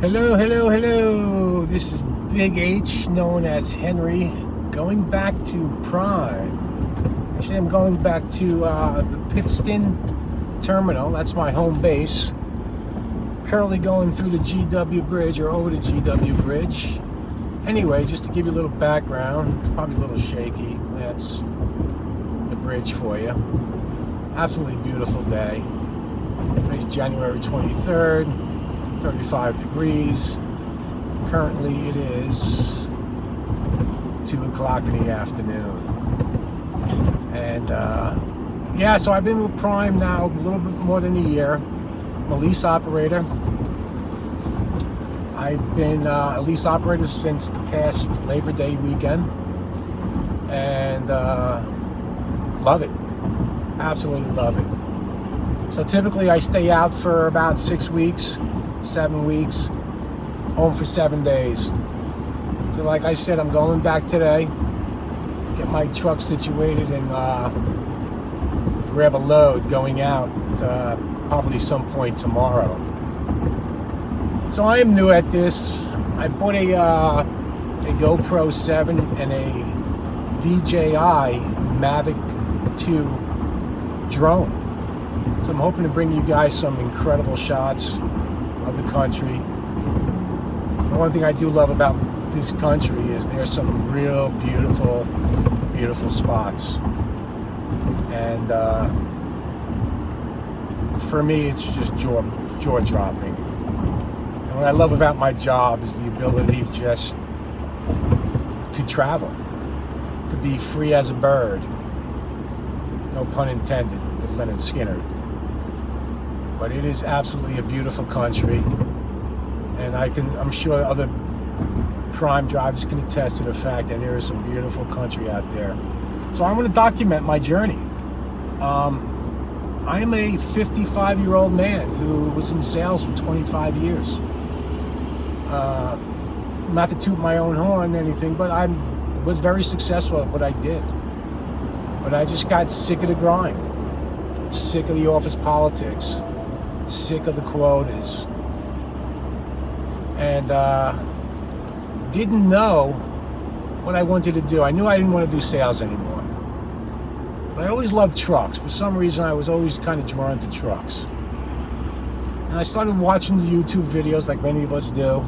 Hello, hello, hello. This is BigH, known as Henry, going back to Prime. Actually, I'm going back to the Pittston terminal. That's my home base. Currently going through the GW Bridge, or over the GW Bridge. Anyway, just to give you a little background, it's probably a little shaky. That's the bridge for you. Absolutely beautiful day. Today's January 23rd. 35 degrees. Currently it is 2 o'clock in the afternoon. And yeah, so I've been with Prime now a little bit more than a year. I'm a lease operator. I've been a lease operator since the past Labor Day weekend. And love it. Absolutely love it. So typically I stay out for about 6 weeks. 7 weeks, home for 7 days. So like I said, I'm going back today, get my truck situated, and grab a load going out probably some point tomorrow. So I am new at this. I bought a GoPro 7 and a DJI Mavic 2 drone. So I'm hoping to bring you guys some incredible shots of the country. The one thing I do love about this country is there's some real beautiful spots. And for me, it's just jaw-dropping. And what I love about my job is the ability just to travel, to be free as a bird. No pun intended, with Leonard Skinner. But it is absolutely a beautiful country, and I'm sure other Prime drivers can attest to the fact that there is some beautiful country out there. So I'm going to document my journey. I am a 55-year-old man who was in sales for 25 years. Not to toot my own horn or anything, but I was very successful at what I did. But I just got sick of the grind, sick of the office politics, sick of the quotas, and didn't know what I wanted to do. I knew I didn't want to do sales anymore, but I always loved trucks. For some reason, I was always kind of drawn to trucks, and I started watching the YouTube videos like many of us do.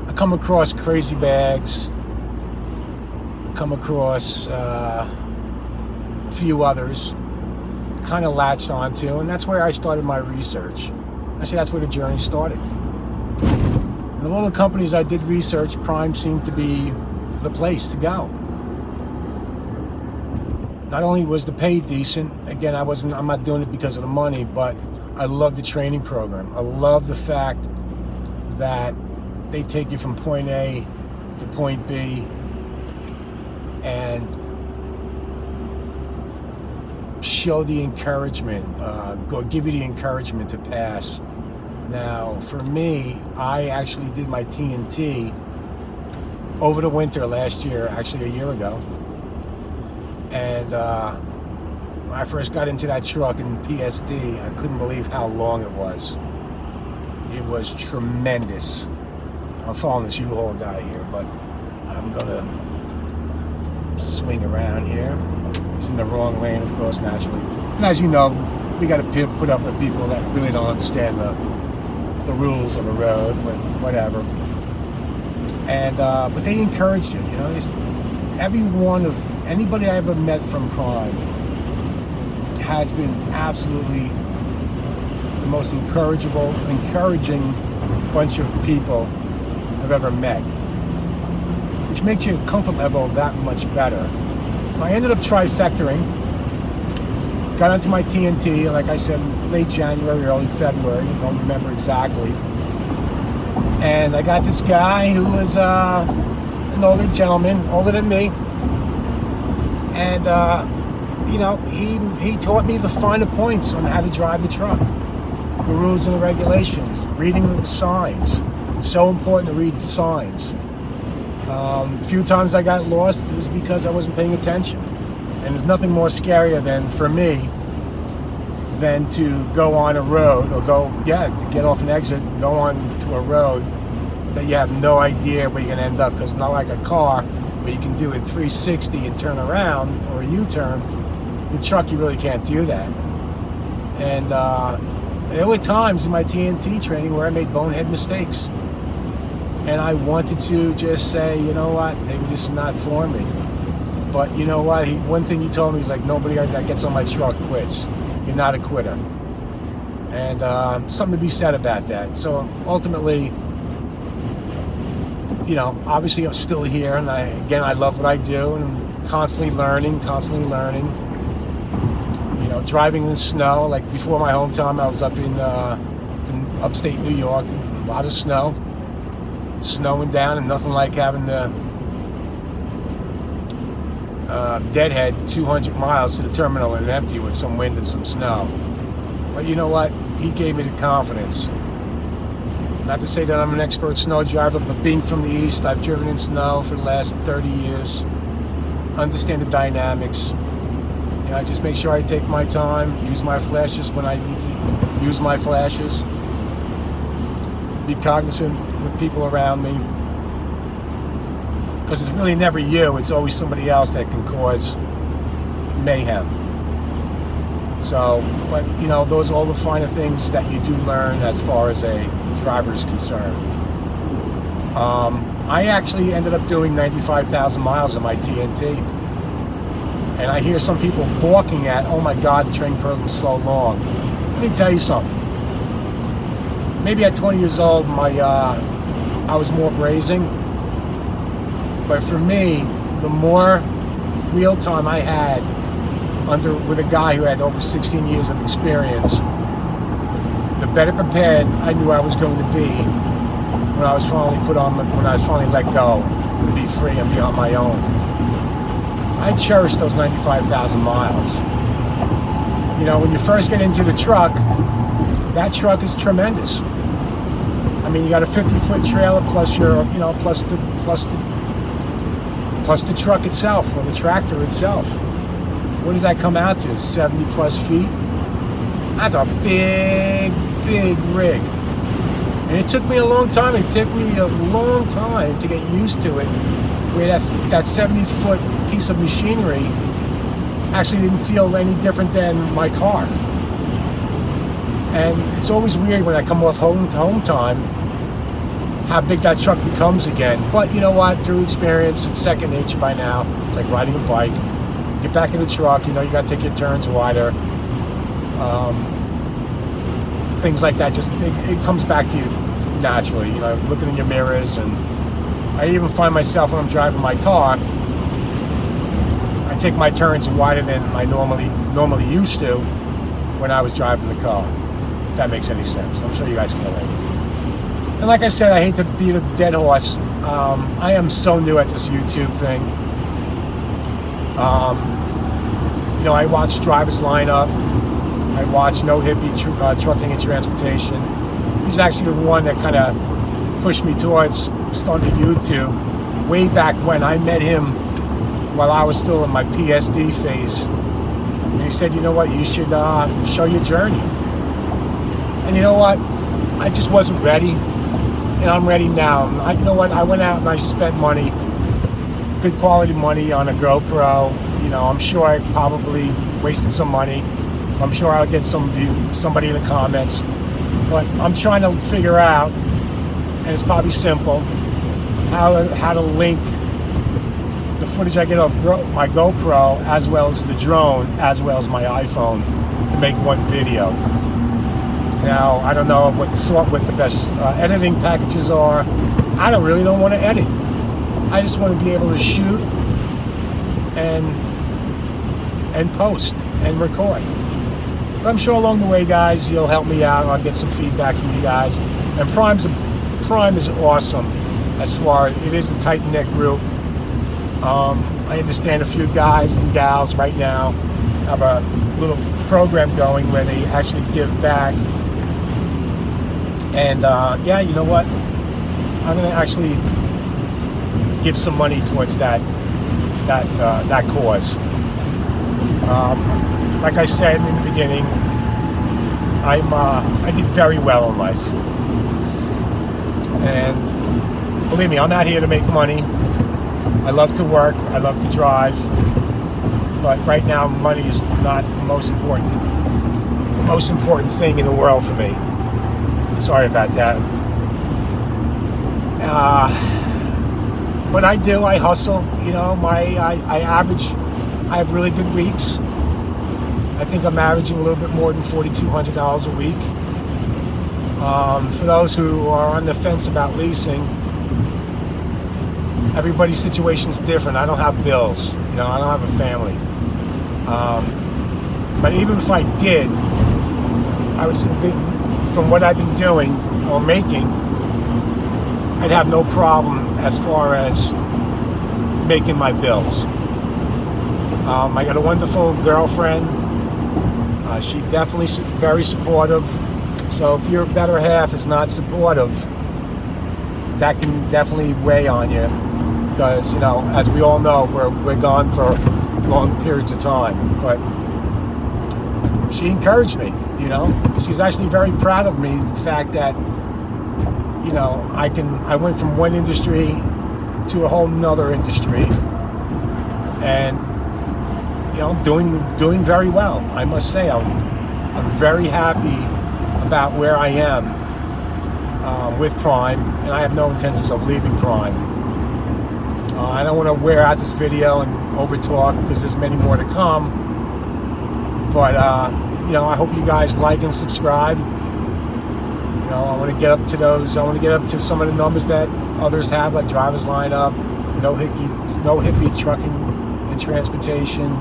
I come across Crazy Bags, I come across a few others, kind of latched onto, and that's where I started my research. Actually, that's where the journey started. And of all the companies I did research, Prime seemed to be the place to go. Not only was the pay decent, again, I'm not doing it because of the money, but I love the training program. I love the fact that they take you from point A to point B and show the encouragement, give you the encouragement to pass. Now, for me, I actually did my TNT over the winter last year, actually a year ago. And when I first got into that truck in PSD, I couldn't believe how long it was. It was tremendous. I'm following this U-Haul guy here, but I'm gonna swing around here. He's in the wrong lane, of course, naturally. And as you know, we got to put up with people that really don't understand the rules of the road, but whatever. And but they encouraged it. You know, anybody I ever met from Prime has been absolutely the most encouraging bunch of people I've ever met, which makes your comfort level that much better. So I ended up trifectoring, got onto my TNT, like I said, late January, early February, don't remember exactly. And I got this guy who was an older gentleman, older than me. And, you know, he taught me the finer points on how to drive the truck, the rules and the regulations, reading the signs. So important to read signs. The few times I got lost, it was because I wasn't paying attention. And there's nothing more scarier than, for me, than to go on a road or to get off an exit and go on to a road that you have no idea where you're going to end up, because it's not like a car where you can do it 360 and turn around, or a U-turn. With truck, you really can't do that. And there were times in my TNT training where I made bonehead mistakes. And I wanted to just say, you know what, maybe this is not for me. But you know what, one thing he told me, he's like, nobody that gets on my truck quits. You're not a quitter. And something to be said about that. So ultimately, you know, obviously I'm still here, and I love what I do, and I'm constantly learning. You know, driving in the snow. Like before my hometown, I was up in upstate New York, and a lot of snow. Snowing down, and nothing like having the deadhead 200 miles to the terminal and empty with some wind and some snow. But you know what? He gave me the confidence. Not to say that I'm an expert snow driver, but being from the East, I've driven in snow for the last 30 years. Understand the dynamics. You know, I just make sure I take my time, use my flashes when I need to use my flashes. Be cognizant with people around me, because it's really never you, it's always somebody else that can cause mayhem. So, but you know, those are all the finer things that you do learn as far as a driver is concerned. I actually ended up doing 95,000 miles in my TNT, and I hear some people balking at, oh my God, the training program's so long. Let me tell you something. Maybe at 20 years old, I was more brazen. But for me, the more real time I had with a guy who had over 16 years of experience, the better prepared I knew I was going to be when I was finally let go to be free and be on my own. I cherished those 95,000 miles. You know, when you first get into the truck, that truck is tremendous. I mean, you got a 50-foot trailer plus plus the truck itself, or the tractor itself. What does that come out to? 70 plus feet? That's a big rig. And it took me a long time. It took me a long time to get used to it, where that 70-foot piece of machinery actually didn't feel any different than my car. And it's always weird when I come off home time, how big that truck becomes again. But you know what? Through experience, it's second nature by now. It's like riding a bike. Get back in the truck, you know, you got to take your turns wider. Things like that, just it comes back to you naturally. You know, looking in your mirrors, and I even find myself when I'm driving my car, I take my turns wider than I normally used to when I was driving the car. If that makes any sense. I'm sure you guys can relate. And like I said, I hate to beat a dead horse. I am so new at this YouTube thing. You know, I watch Drivers Lineup. I watch No Hippie Trucking and Transportation. He's actually the one that kind of pushed me towards starting YouTube way back when. I met him while I was still in my PSD phase. And he said, you know what, you should show your journey. And you know what, I just wasn't ready. And I'm ready now. You know what, I went out and I spent money, good quality money on a GoPro. You know, I'm sure I probably wasted some money. I'm sure I'll get somebody in the comments. But I'm trying to figure out, and it's probably simple, how to link the footage I get off my GoPro as well as the drone, as well as my iPhone, to make one video. Now, I don't know what the best editing packages are. I really don't want to edit. I just want to be able to shoot and post and record. But I'm sure along the way, guys, you'll help me out. I'll get some feedback from you guys. And Prime is awesome as far as it is a tight-knit group. I understand a few guys and gals right now have a little program going where they actually give back. And yeah, you know what? I'm going to actually give some money towards that cause. Like I said in the beginning, I did very well in life. And believe me, I'm not here to make money. I love to work, I love to drive, but right now money is not the most important thing in the world for me. Sorry about that. But I hustle, you know, I have really good weeks. I think I'm averaging a little bit more than $4,200 a week. For those who are on the fence about leasing, everybody's situation is different. I don't have bills, you know, I don't have a family. But even if I did, I would still be, from what I've been doing or making, I'd have no problem as far as making my bills. I got a wonderful girlfriend. She's definitely very supportive. So if your better half is not supportive, that can definitely weigh on you. Because, you know, as we all know, we're gone for long periods of time. But she encouraged me, you know. She's actually very proud of me, the fact that, you know, I went from one industry to a whole nother industry, and, you know, doing very well. I must say, I'm very happy about where I am with Prime, and I have no intentions of leaving Prime. I don't want to wear out this video and over talk because there's many more to come. But you know, I hope you guys like and subscribe. You know, I want to get up to those. I want to get up to some of the numbers that others have, like Drivers Line Up, No Hippie Trucking and Transportation,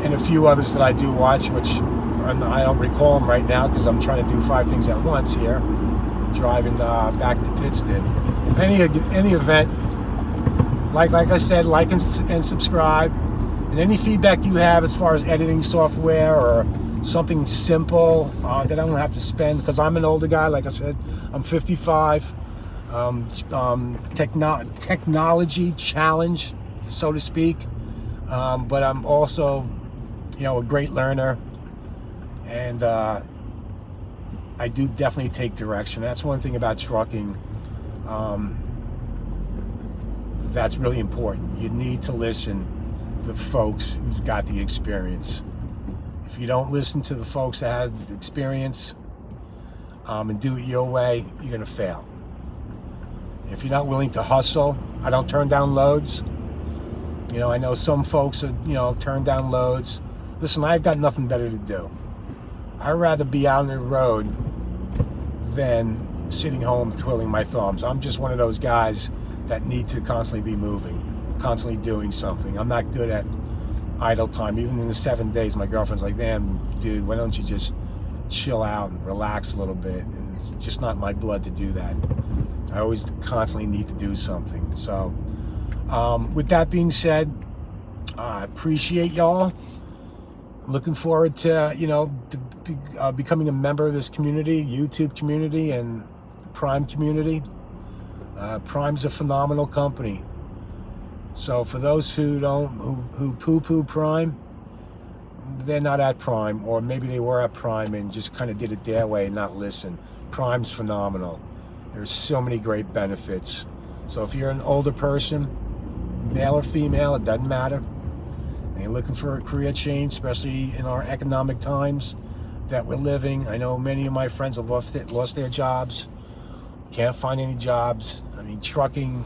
and a few others that I do watch, which I don't recall them right now because I'm trying to do 5 things at once here, driving back to Pittston. Any event, like I said, like and subscribe. And any feedback you have as far as editing software or something simple that I don't have to spend, because I'm an older guy, like I said, I'm 55. Technology challenged, so to speak. But I'm also, you know, a great learner. And I do definitely take direction. That's one thing about trucking. That's really important. You need to listen to the folks who've got the experience. If you don't listen to the folks that have the experience and do it your way, you're gonna fail. If you're not willing to hustle, I don't turn down loads. You know, I know some folks are, you know, turn down loads. Listen, I've got nothing better to do. I'd rather be out on the road than sitting home twiddling my thumbs. I'm just one of those guys that need to constantly be moving, constantly doing something. I'm not good at idle time. Even in the 7 days, my girlfriend's like, damn, dude, why don't you just chill out and relax a little bit? And it's just not my blood to do that. I always constantly need to do something. So with that being said, I appreciate y'all. Looking forward to, you know, becoming a member of this community, YouTube community and Prime community. Prime's a phenomenal company. So for those who poo-poo Prime, they're not at Prime, or maybe they were at Prime and just kind of did it their way and not listen. Prime's phenomenal. There's so many great benefits. So if you're an older person, male or female, it doesn't matter, and you're looking for a career change, especially in our economic times that we're living. I know many of my friends have lost their jobs, can't find any jobs. I mean, trucking,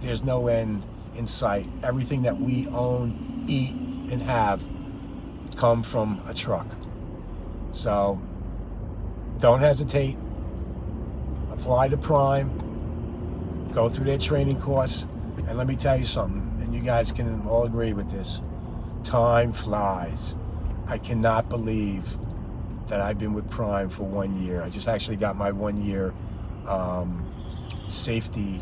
there's no end in sight. Everything that we own, eat, and have come from a truck. So don't hesitate. Apply to Prime. Go through their training course. And let me tell you something, and you guys can all agree with this. Time flies. I cannot believe that I've been with Prime for 1 year. I just actually got my 1 year safety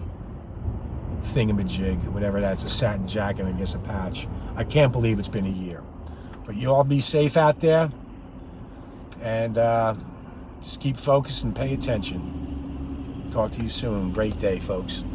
thingamajig, whatever that's, a satin jacket, I guess a patch. I can't believe it's been a year. But you all be safe out there, and just keep focused and pay attention. Talk to you soon. Great day, folks.